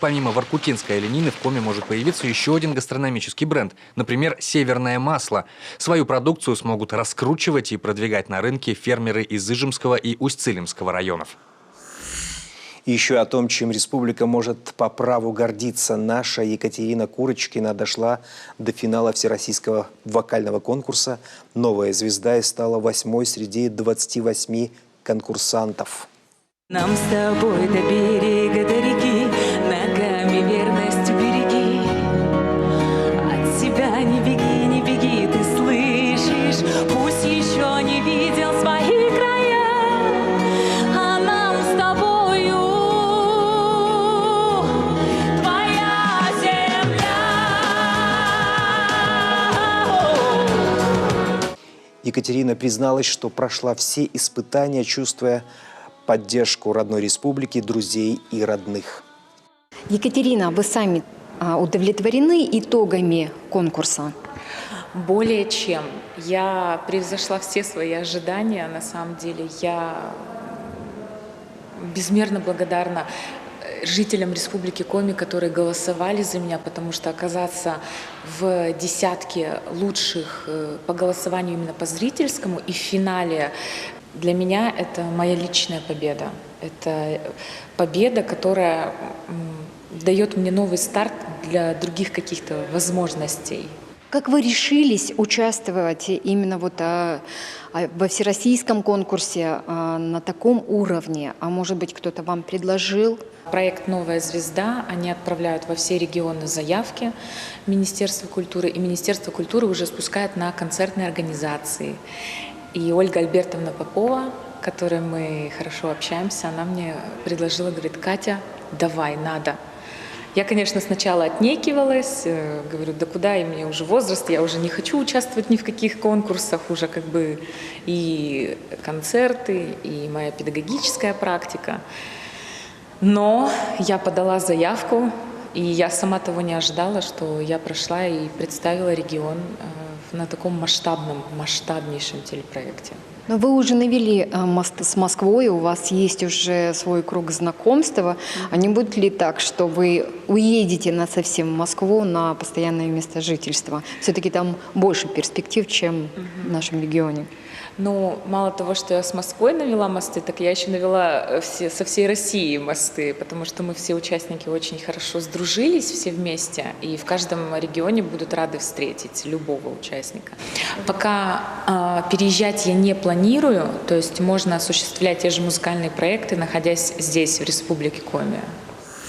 Помимо воркутинской оленины в Коми может появиться еще один гастрономический бренд, например, «Северное масло». Свою продукцию смогут раскручивать и продвигать на рынке фермеры из Ижемского и Усть-Цилимского районов. И еще о том, чем республика может по праву гордиться. Наша Екатерина Курочкина дошла до финала всероссийского вокального конкурса «Новая звезда» и стала 8-й среди 28 конкурсантов. Нам с тобой до берега, до реки, ногами верность береги. От себя не беги, ты слышишь? Пусть еще не видел свои края, а нам с тобою твоя земля. Екатерина призналась, что прошла все испытания, чувствуя поддержку родной республики, друзей и родных. Екатерина, вы сами удовлетворены итогами конкурса? Более чем. Я превзошла все свои ожидания. На самом деле я безмерно благодарна жителям Республики Коми, которые голосовали за меня, потому что оказаться в десятке лучших по голосованию именно по зрительскому и в финале для меня это моя личная победа. Это победа, которая дает мне новый старт для других каких-то возможностей. Как вы решились участвовать именно во всероссийском конкурсе на таком уровне? А может быть, кто-то вам предложил? Проект «Новая звезда», они отправляют во все регионы заявки Министерства культуры, и Министерство культуры уже спускает на концертные организации. И Ольга Альбертовна Попова, с которой мы хорошо общаемся, она мне предложила, говорит: «Катя, давай, надо». Я, конечно, сначала отнекивалась, говорю: да куда, и мне уже возраст, я уже не хочу участвовать ни в каких конкурсах, уже как бы и концерты, и моя педагогическая практика. Но я подала заявку, и я сама того не ожидала, что я прошла и представила регион на таком масштабнейшем телепроекте. Но вы уже навели мост с Москвой, у вас есть уже свой круг знакомства. А не будет ли так, что вы уедете совсем в Москву на постоянное место жительства? Все-таки там больше перспектив, чем в нашем регионе. Ну, мало того, что я с Москвой навела мосты, так я еще навела со всей Россией мосты, потому что мы все участники очень хорошо сдружились все вместе, и в каждом регионе будут рады встретить любого участника. Пока переезжать я не планирую, то есть можно осуществлять те же музыкальные проекты, находясь здесь, в Республике Коми.